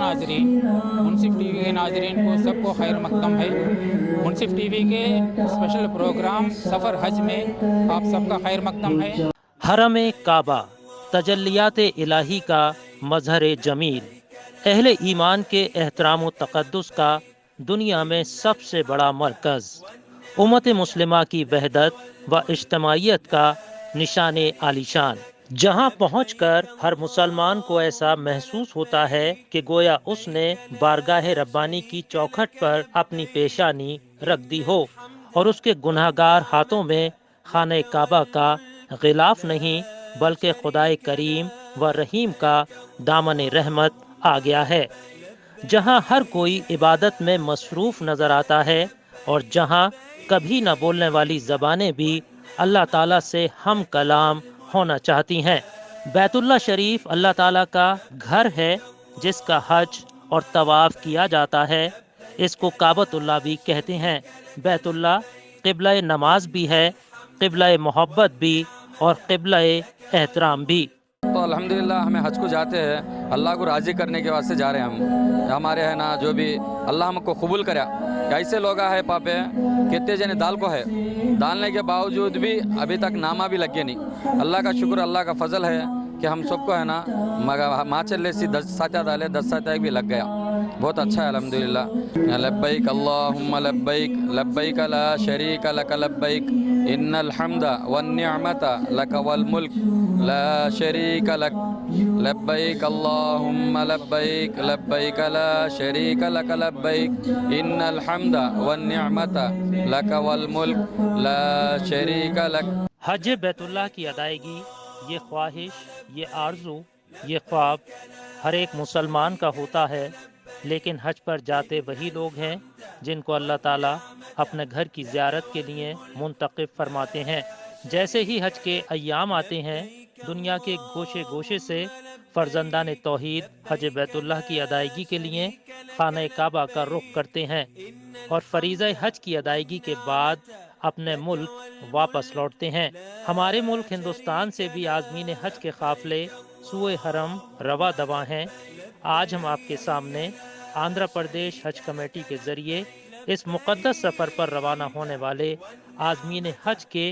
नाजरीन, मुनसिफ टीवी के नाजरीन को सबको खैर मकदम है। मुनसिफ टीवी के स्पेशल प्रोग्राम सफ़र हज में आप सबका खैर मकदम है। हरम काबा तजल्लियात इलाही का मजहर जमील, अहले ईमान के एहतराम व तक़द्दुस का दुनिया में सबसे बड़ा मरकज़, उम्मत मुस्लिमा की वहदत व इज्तमाइयत का निशान आलीशान, जहाँ पहुँचकर हर मुसलमान को ऐसा महसूस होता है कि गोया उसने बारगाह रब्बानी की चौखट पर अपनी पेशानी रख दी हो और उसके गुनाहगार हाथों में खाने काबा का गिलाफ नहीं बल्कि खुदाए करीम व रहीम का दामन रहमत आ गया है, जहाँ हर कोई इबादत में मसरूफ़ नज़र आता है और जहाँ कभी न बोलने वाली ज़बानें भी अल्लाह ताला से हम कलाम होना चाहती हैं। बैतुल्ला शरीफ अल्लाह ताला का घर है जिसका हज और तवाफ़ किया जाता है। इसको काबतुल्लाह भी कहते हैं। बैतुल्ला क़िबला नमाज भी है, क़िबला मोहब्बत भी और क़िबला एहतराम भी। तो अल्हम्दुलिल्लाह हमें हज को जाते हैं, अल्लाह को राज़ी करने के वास्ते जा रहे हैं हम। हमारे है ना जो भी अल्लाह हमको कबूल करा। ऐसे लोग है पापे कितने जने दाल को है, डालने के बावजूद भी अभी तक नामा भी लगे नहीं। अल्लाह का शुक्र, अल्लाह का फजल है कि हम सबको है ना माचल से 10 साता डाले 10 साता भी लग गया। बहुत अच्छा है अल्हम्दुलिल्लाह। लब्बैक अल्लाहुम्मा लब्बैक, लब्बैक ला शरीक लक लब्बैक, इन्नल हम्दा वन निअमता लक वल मुल्क ला शरीक लक, लब्बैक अल्लाहुम्मा लब्बैक, लब्बैक ला शरीक लक लब्बैक, इन्नल हम्दा वन निअमता लक वल मुल्क ला शरीक लक। हज बैतुल्लाह की अदायगी, ये ख्वाहिश, ये आरज़ू, ये ख्वाब हर एक मुसलमान का होता है, लेकिन हज पर जाते वही लोग हैं जिनको अल्लाह ताला अपने घर की ज़ियारत के लिए मुंतखब फरमाते हैं। जैसे ही हज के अय्याम आते हैं, दुनिया के गोशे गोशे से फर्जंदान तौहीद हज बैतुल्लाह की अदायगी के लिए खाना काबा का रुख करते हैं और फरीज़ा हज की अदायगी के बाद अपने मुल्क वापस लौटते हैं। हमारे मुल्क हिंदुस्तान से भी आज़मीन हज के काफ़िले सूए हरम रवा दवा हैं। आज हम आपके सामने आंध्र प्रदेश हज कमेटी के ज़रिए इस मुक़द्दस सफ़र पर रवाना होने वाले आज़मीन हज के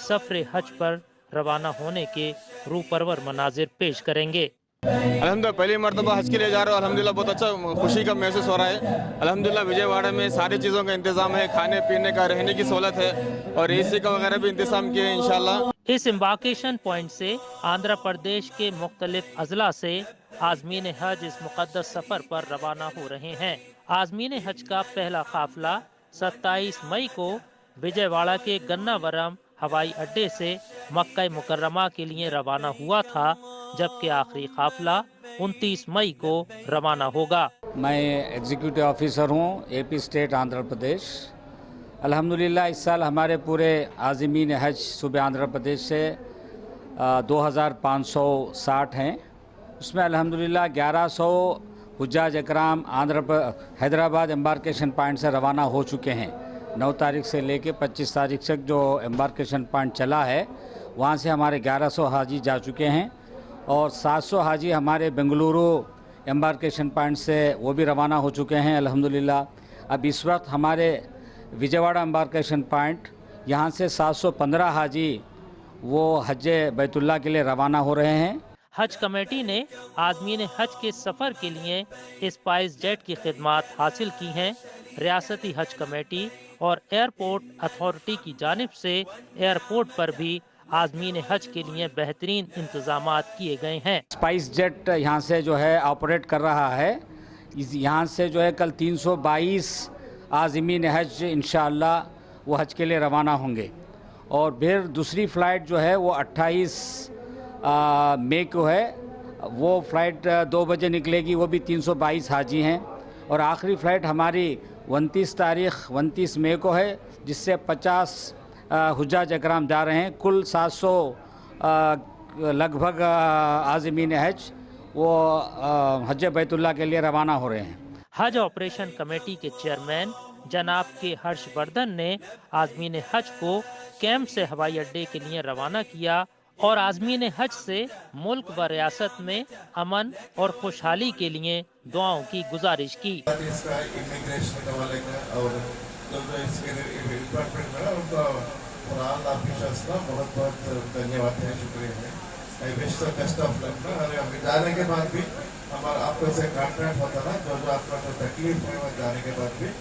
सफ़र हज पर रवाना होने के रूपरवर मनाजिर पेश करेंगे। अल्हम्दुलिल्लाह पहली मरतबा हज के लिए जा रहा हूँ। अल्हम्दुलिल्लाह बहुत अच्छा खुशी का महसूस हो रहा है। अल्हम्दुलिल्लाह विजयवाड़ा में सारी चीज़ों का इंतज़ाम है, खाने पीने का, रहने की सहूलत है और एसी का वगैरह भी इंतज़ाम किए हैं इंशाल्लाह। इस एम्बार्केशन पॉइंट से आंध्र प्रदेश के मुख्तलिफ अजला से आज़मीन हज इस मुक़द्दस सफ़र पर रवाना हो रहे हैं। आज़मीन हज का पहला काफ़िला 27 मई को विजयवाड़ा के गन्नावरम हवाई अड्डे से मक्का मुकर्रमा के लिए रवाना हुआ था, जबकि आखिरी काफ़िला 29 मई को रवाना होगा। मैं एग्जीक्यूटिव ऑफिसर हूँ एपी स्टेट आंध्र प्रदेश। अल्हम्दुलिल्लाह इस साल हमारे पूरे आज़मीन हज सूबे आंध्र प्रदेश से 2560 हैं। उसमें अल्हम्दुलिल्लाह 1100 हुज्जाज इकराम हैदराबाद एम्बार्केशन पॉइंट से रवाना हो चुके हैं। 9 तारीख से लेके 25 तारीख तक जो एम्बार्केशन पॉइंट चला है वहाँ से हमारे 1100 हाजी जा चुके हैं और 700 हाजी हमारे बेंगलुरु एम्बार्केशन पॉइंट से वो भी रवाना हो चुके हैं अल्हम्दुलिल्लाह। अब इस वक्त हमारे विजयवाड़ा एम्बार्केशन पॉइंट यहाँ से 715 हाजी वो हज बैतुल्लाह के लिए रवाना हो रहे हैं। हज कमेटी ने आज़मीन हज के सफ़र के लिए स्पाइस जेट की खिदमात हासिल की हैं। रियासती हज कमेटी और एयरपोर्ट अथॉरिटी की जानिब से एयरपोर्ट पर भी आज़मीन हज के लिए बेहतरीन इंतजामात किए गए हैं। स्पाइस जेट यहाँ से जो है ऑपरेट कर रहा है। यहाँ से जो है कल 322 आज़मीन हज इंशाअल्लाह वो हज के लिए रवाना होंगे और फिर दूसरी फ़्लाइट जो है वो 28 मई को है, वो फ़्लाइट 2 बजे निकलेगी, वो भी 322 हाजी हैं और आखिरी फ़्लाइट हमारी 29 मई को है जिससे 50 हुज्जाज इकराम जा रहे हैं। कुल 700 लगभग आज़मीन हज वो हज बैतुल्लाह के लिए रवाना हो रहे हैं। हज ऑपरेशन कमेटी के चेयरमैन जनाब के हर्षवर्धन ने आज़मीन हज को कैंप से हवाई अड्डे के लिए रवाना किया اور عازمین حج سے ملک و ریاست میں امن اور خوشحالی کے لیے دعاؤں کی گزارش کی۔ इसका इमिग्रेशन का वाले का और जो इसके डिपार्टमेंट में उनका कुरान ऑफिसर्स का बहुत बहुत धन्यवाद है, शुक्रिया है। I wish the best of luck ना। और अभी जाने के बाद भी हमारा आपको से कॉन्टैक्ट होता ना, जो जो आपका कोई तकलीफ है वो जाने के बाद भी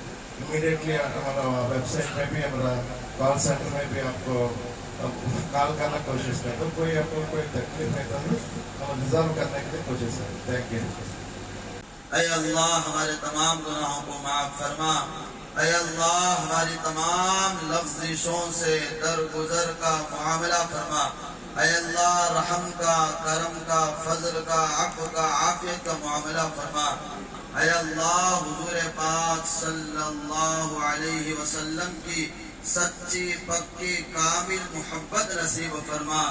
इमीडिएटली हमारा वेबसाइट में भी हमारा कॉल सेंटर में भी आपको कॉल करना कोशिश करते हैं। कोई आपको कोई तकलीफ है तो हम रिजॉल्व करने के लिए कोशिश करें। Thank you. ऐ अल्लाह हमारे तमाम गुनाहों को माफ फरमा। ऐ अल्लाह हमारी तमाम लफ्ज़िशों से दरगुजर का मुआमला फरमा। ऐ अल्लाह रहम का, करम का, फजल का, अफ़्व का, आफियत का मुआमला फरमा। ऐ अल्लाह हुजूर पाक सल्लल्लाहु अलैहि वसल्लम की सच्ची पक्की कामिल मोहब्बत नसीब फरमा।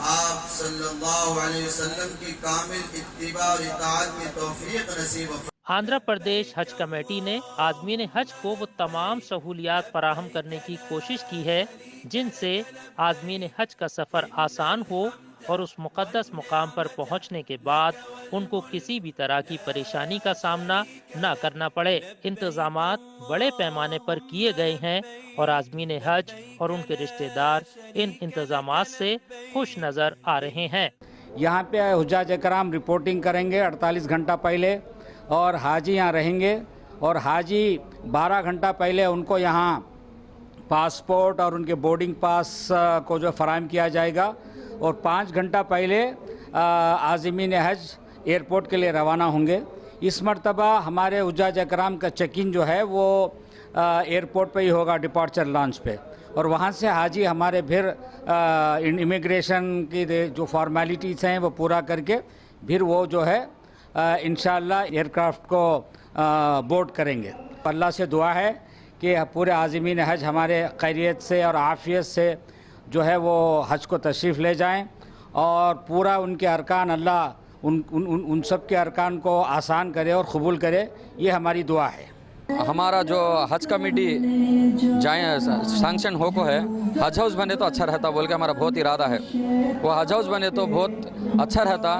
आप सल्लल्लाहु अलैहि वसल्लम की कामिल इत्तिबा और इताअत की तौफीक नसीब फरमा। आंध्र प्रदेश हज कमेटी ने आज़मीन हज को वो तमाम सहूलियात फराहम करने की कोशिश की है जिनसे आज़मीन हज का सफ़र आसान हो और उस मुक़द्दस मुकाम पर पहुंचने के बाद उनको किसी भी तरह की परेशानी का सामना न करना पड़े। इंतज़ामात बड़े पैमाने पर किए गए हैं और आज़मीन हज और उनके रिश्तेदार इन इंतज़ामात से खुश नज़र आ रहे हैं। यहाँ पे हुज्जाज इकराम रिपोर्टिंग करेंगे 48 घंटा पहले और हाजी यहाँ रहेंगे और हाजी 12 घंटा पहले उनको यहाँ पासपोर्ट और उनके बोर्डिंग पास को जो फराहम किया जाएगा और 5 घंटा पहले आज़मीन हज एयरपोर्ट के लिए रवाना होंगे। इस मरतबा हमारे हुज्जाज इकराम का चेक इन जो है वो एयरपोर्ट पे ही होगा, डिपार्चर लॉन्च पे, और वहाँ से हाजी हमारे फिर इमिग्रेशन की जो फॉर्मेलिटीज़ हैं वो पूरा करके फिर वो जो है इंशाअल्लाह एयरक्राफ्ट को बोर्ड करेंगे। अल्लाह से दुआ है कि पूरे आज़मीन हज हमारे खैरियत से और आफ़ियत से जो है वो हज को तशरीफ़ ले जाएं और पूरा उनके अरकान अल्लाह उन सब के अरकान को आसान करे और कबूल करे, ये हमारी दुआ है। हमारा जो हज कमेटी जाए सैंक्शन हो को है, हज हाउस बने तो अच्छा रहता बोल के हमारा बहुत इरादा है। वो हज हाउस बने तो बहुत अच्छा रहता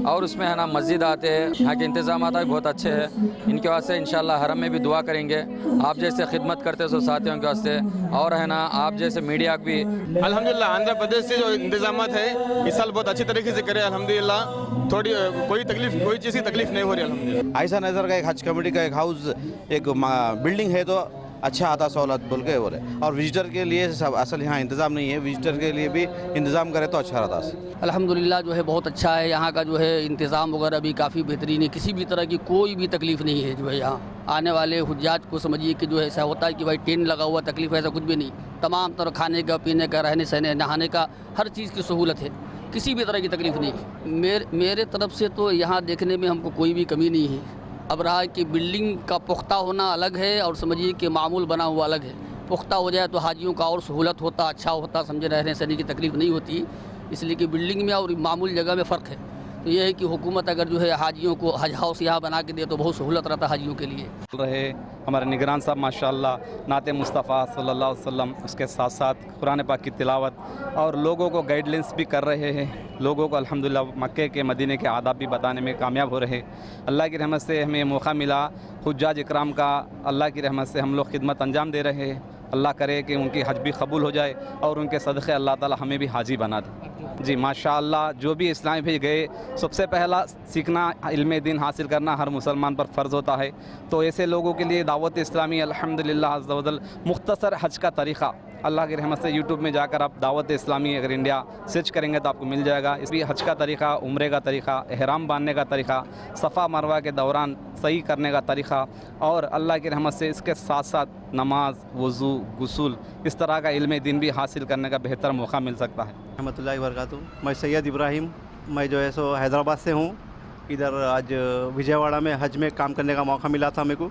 और उसमें है ना मस्जिद आते हैं, यहाँ के इंतज़ाम भी बहुत अच्छे हैं। इनके वास्ते इंशाल्लाह हरम में भी दुआ करेंगे। आप जैसे खिदमत करते हो साथियों के वास्ते और है ना आप जैसे मीडिया भी अल्हम्दुलिल्लाह आंध्र प्रदेश से जो इंतजाम है इस साल बहुत अच्छी तरीके से करे अल्हम्दुलिल्लाह। थोड़ी कोई चीज़ की तकलीफ नहीं हो रही अल्हम्दुलिल्लाह। ऐसा नज़र का एक हज कमेटी का एक हाउस एक बिल्डिंग है तो अच्छा आता सहूलत बोल के बोले। और विजिटर के लिए सब असल यहाँ इंतज़ाम नहीं है, विजिटर के लिए भी इंतज़ाम करे तो अच्छा रहता है। अल्हम्दुलिल्लाह जो है बहुत अच्छा है, यहाँ का जो है इंतज़ाम वगैरह भी काफ़ी बेहतरीन है, किसी भी तरह की कोई भी तकलीफ़ नहीं है। जो है यहाँ आने वाले हुज्जाज को समझिए कि जो है ऐसा होता है कि भाई टेंट लगा हुआ, तकलीफ़ ऐसा कुछ भी नहीं। तमाम तरह खाने का, पीने का, रहने सहने, नहाने का हर चीज़ की सहूलत है, किसी भी तरह की तकलीफ़ नहीं। मेरे तरफ से तो यहाँ देखने में हमको कोई भी कमी नहीं है। अब रहा है कि बिल्डिंग का पुख्ता होना अलग है और समझिए कि मामूल बना हुआ अलग है। पुख्ता हो जाए तो हाजियों का और सहूलत होता, अच्छा होता, समझे रहने सहने की तकलीफ़ नहीं होती, इसलिए कि बिल्डिंग में और मामूल जगह में फ़र्क है। तो ये है कि हुकूमत अगर जो है हाजियों को हज हाउस यहाँ बना के दे तो बहुत सहूलत रहता हाजियों के लिए। रहे हमारे निगरान साहब माशाअल्लाह नाते मुस्तफ़ा सल्लल्लाहु अलैहि वसल्लम, उसके साथ साथ कुरान पाक की तिलावत और लोगों को गाइडलाइंस भी कर रहे हैं। लोगों को अल्हम्दुलिल्लाह मक्के के मदीने के आदाब भी बताने में कामयाब हो रहे। अल्लाह की रहमत से हमें मौका मिला, हुज्जाज इकराम का अल्लाह की रहमत से हम लोग खिदमत अंजाम दे रहे हैं। अल्लाह करे कि उनकी हज भी कबूल हो जाए और उनके सदक़े अल्लाह ताला हमें भी हाजी बना दे। जी माशाअल्लाह, जो भी इस्लाम भी गए सबसे पहला सीखना इल्म दीन हासिल करना हर मुसलमान पर फ़र्ज़ होता है। तो ऐसे लोगों के लिए दावत इस्लामी अल्हम्दुलिल्लाह अज़्ज़ा वजल मुख्तसर हज का तरीक़ा अल्लाह की रहमत से यूट्यूब में जाकर आप दावत इस्लामी अगर इंडिया सर्च करेंगे तो आपको मिल जाएगा। इस भी हज का तरीक़ा, उम्रे का तरीक़ा, एहराम बांधने का तरीक़ा, सफ़ा मरवा के दौरान सही करने का तरीक़ा और अल्लाह की रहमत से इसके साथ साथ नमाज, वज़ू, गुस्ल, इस तरह का इल्म दीन भी हासिल करने का बेहतर मौका मिल सकता है। रहमतुल्लाहि व बरकातुहू। मैं सैयद इब्राहिम, मैं जो है सो हैदराबाद से हूँ। इधर आज विजयवाड़ा में हज में काम करने का मौका मिला था मेरे को।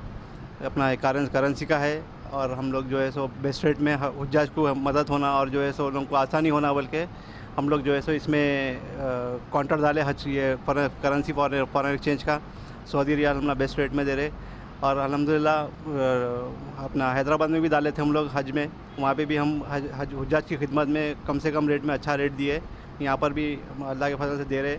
अपना करेंसी का है और हम लोग जो है सो बेस्ट रेट में हुज्जाज को मदद होना और जो है सो उन लोगों को आसानी होना बोल के हम लोग जो है सो इसमें काउंटर डाले हज ये करेंसी फॉरेन एक्सचेंज का सऊदी रियाल हम बेस्ट रेट में दे रहे। और अल्हम्दुलिल्लाह अपना हैदराबाद में भी डाले थे हम लोग हज में, वहाँ पे भी हम हज हुज्जाज की खिदमत में कम से कम रेट में अच्छा रेट दिए यहाँ पर भी अल्लाह के फजल से दे रहे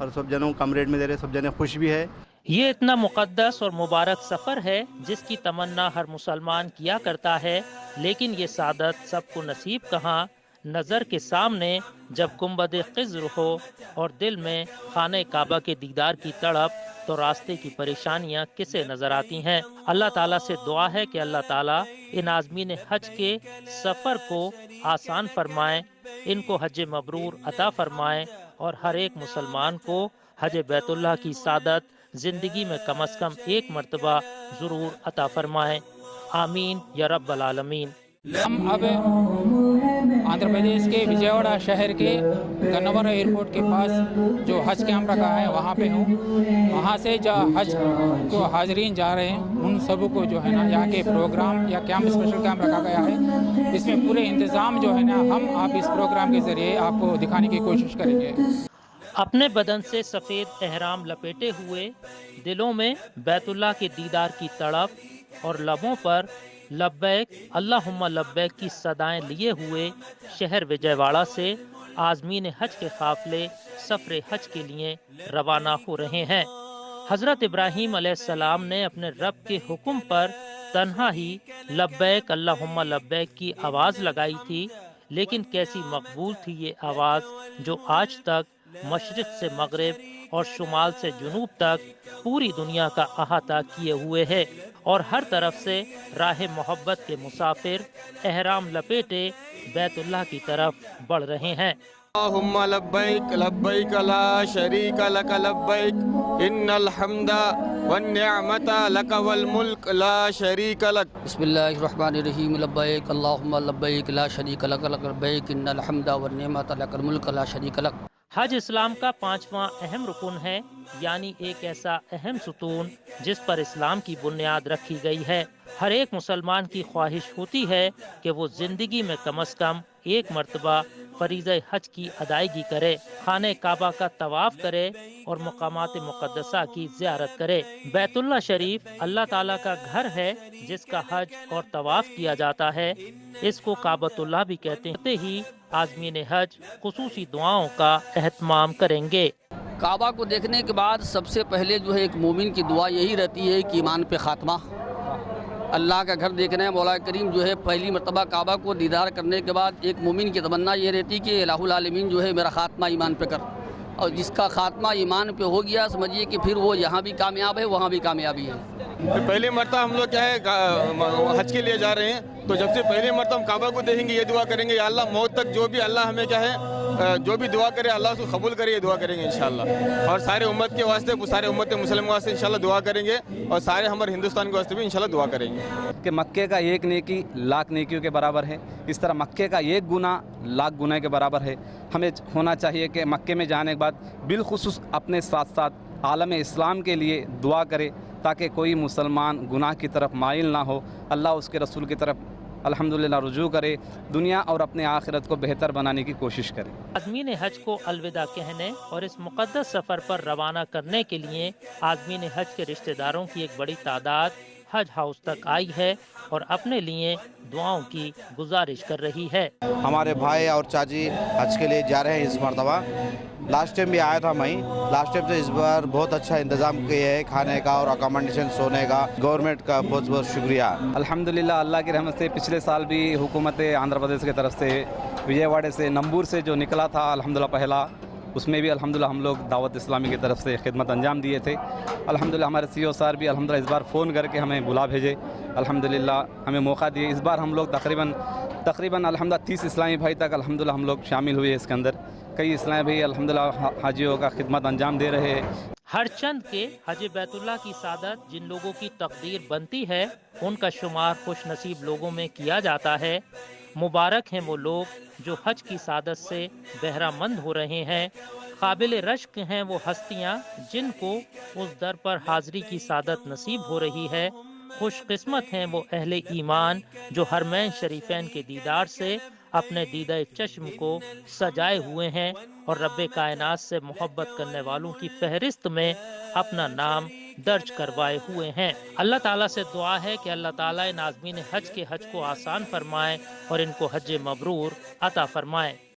और सब जनों को कम रेट में दे रहे, सब जने खुश भी है। ये इतना मुक़द्दस और मुबारक सफ़र है जिसकी तमन्ना हर मुसलमान किया करता है, लेकिन ये सादत सबको नसीब कहाँ। नज़र के सामने जब गुंबद ख़िज़्र हो और दिल में खाने काबा के दीदार की तड़प, तो रास्ते की परेशानियाँ किसे नज़र आती हैं। अल्लाह ताला से दुआ है कि अल्लाह ताला इन आज़मीन हज के सफ़र को आसान फरमाए, इनको हज मबरूर अता फरमाए और हर एक मुसलमान को हज बैतुल्लाह की सादत ज़िंदगी में कम अज़ कम एक मरतबा ज़रूर अता फरमाए। आमीन या रब्बल आलमीन। हम अब आंध्र प्रदेश के विजयवाड़ा शहर के गन्नवरम एयरपोर्ट के पास जो हज कैंप रखा है वहाँ पे हूँ। वहाँ से जो हज को हाजरीन जा रहे हैं उन सब को जो है ना यहाँ के प्रोग्राम या कैंप, स्पेशल कैंप रखा गया है, इसमें पूरे इंतज़ाम जो है ना हम आप इस प्रोग्राम के ज़रिए आपको दिखाने की कोशिश करेंगे। अपने बदन से सफ़ेद एहराम लपेटे हुए, दिलों में बैतुल्लाह के दीदार की तड़प और लबों पर लब्बैक अल्लाहुम्मा लब्बैक की सदाएं लिए हुए शहर विजयवाड़ा से आज़मीन हज के काफ़िले सफ़र हज के लिए रवाना हो रहे हैं। हज़रत इब्राहीम अलैहिस्सलाम ने अपने रब के हुक्म पर तन्हा ही लब्बैक अल्लाहुम्मा लब्बैक की आवाज़ लगाई थी, लेकिन कैसी मकबूल थी ये आवाज़ जो आज तक मशरिक़ से मगरिब और शुमाल से जुनूब तक पूरी दुनिया का अहाता किए हुए है और हर तरफ से राह मोहब्बत के मुसाफिर एहराम लपेटे बैतुल्लाह की तरफ बढ़ रहे हैं। अल्लाहुम्मा लब्बैक लब्बैक ला शरीक लक लब्बैक इन्नल हम्दा वन निअमता लक वल मुल्क ला शरीक लक। बिस्मिल्लाहिर्रहमानिर्रहीम। लब्बैक अल्लाहुम्मा लब्बैक ला शरीक लक लब्बैक इन्नल हम्दा वन निअमता लकल मुल्क ला शरीक लक। हज इस्लाम का 5वां अहम रुकन है, यानी एक ऐसा अहम सुतून जिस पर इस्लाम की बुनियाद रखी गई है। हर एक मुसलमान की ख्वाहिश होती है कि वो ज़िंदगी में कम अज़ कम एक मरतबा फरीज़ हज की अदायगी करे, खाने काबा का तवाफ़ करे और मकामात मुक़द्दसा की ज़ियारत करे। बैतुल्लाह शरीफ अल्लाह ताला का घर है जिसका हज और तवाफ़ किया जाता है। इसको काबतुल्लाह भी कहते हैं। ही आज़मीन हज खुसूसी दुआओं का एहतमाम करेंगे। काबा को देखने के बाद सबसे पहले जो है एक मोमिन की दुआ यही रहती है कि ईमान पे ख़ात्मा। अल्लाह का घर देखना है, मौला करीम जो है पहली मरतबा काबा को दीदार करने के बाद एक मोमिन की तमन्ना ये रहती कि इलाहुल आलमीन जो है मेरा ख़ात्मा ईमान पे कर, और जिसका ख़ात्मा ईमान पे हो गया समझिए कि फिर वो यहाँ भी कामयाब है वहाँ भी कामयाबी है। पहली मरतबा हम लोग क्या है हज के लिए जा रहे हैं, तो जब से पहली मरतबा हम काबा को देखेंगे ये दुआ करेंगे या अल्लाह मौत तक जो भी अल्लाह हमें क्या है जो भी दुआ करे अल्लाह उसको कबूल करे, ये दुआ करेंगे इंशाल्लाह। और सारे उम्मत के वास्ते, सारे उम्मत मुस्लिम के वास्ते इंशाल्लाह दुआ करेंगे और सारे हमारे हिंदुस्तान के वास्ते भी इंशाल्लाह दुआ करेंगे कि मक्के का एक नेकी लाख नेकियों के बराबर है, इस तरह मक्के का एक गुना लाख गुना के बराबर है। हमें होना चाहिए कि मक्के में जाने के बाद बिलखुसूस अपने साथ साथ आलम इस्लाम के लिए दुआ करे ताकि कोई मुसलमान गुनाह की तरफ माइल ना हो, अल्लाह उसके रसूल की तरफ अल्हम्दुलिल्लाह रुजू करे, दुनिया और अपने आखिरत को बेहतर बनाने की कोशिश करे। आज़मीन हज को अलविदा कहने और इस मुक़द्दस सफ़र पर रवाना करने के लिए आज़मीन हज के रिश्तेदारों की एक बड़ी तादाद हज हाउस तक आई है और अपने लिए दुआओं की गुजारिश कर रही है। हमारे भाई और चाची हज के लिए जा रहे हैं इस मरतबा। लास्ट टाइम भी आया था मैं, लास्ट टाइम से इस बार बहुत अच्छा इंतज़ाम किया है खाने का और अकोमोडेशन सोने का। गवर्नमेंट का बहुत बहुत शुक्रिया। अल्हम्दुलिल्लाह अल्लाह की रहमत से पिछले साल भी हुकूमत आंध्र प्रदेश की तरफ से विजयवाड़े से नंबूर से जो निकला था अल्हम्दुलिल्लाह पहला, उसमें भी अल्हम्दुलिल्लाह हम लोग दावत इस्लामी की तरफ से खिदमत अंजाम दिए थे। अल्हम्दुलिल्लाह हमारे CEO सर भी अल्हम्दुलिल्लाह इस बार फ़ोन करके हमें बुला भेजे, अल्हम्दुलिल्लाह हमें मौका दिए। इस बार हम लोग तकरीबन अल्हम्दुलिल्लाह 30 इस्लामी भाई तक अल्हम्दुलिल्लाह हम लोग शामिल हुए इसके अंदर। कई इस्लामी भाई अल्हम्दुलिल्लाह हाजियों का खिदमत अंजाम दे रहे हैं। हर चंद के हज बैतुल्लाह की सादत जिन लोगों की तकदीर बनती है उनका शुमार खुश नसीब लोगों में किया जाता है। मुबारक हैं वो लोग जो हज की सादत से बहरामंद हो रहे हैं। काबिल रश्क हैं वो हस्तियाँ जिनको उस दर पर हाज़री की सादत नसीब हो रही है। खुशकिस्मत हैं वो अहले ईमान जो हरमैन शरीफैन के दीदार से अपने दीदा चश्म को सजाए हुए हैं और रब्बे कायनात से मोहब्बत करने वालों की फहरिस्त में अपना नाम दर्ज करवाए हुए हैं। अल्लाह ताला से दुआ है कि अल्लाह ताला इन आज़मीन हज के हज को आसान फरमाए और इनको हज मबरूर अता फरमाए।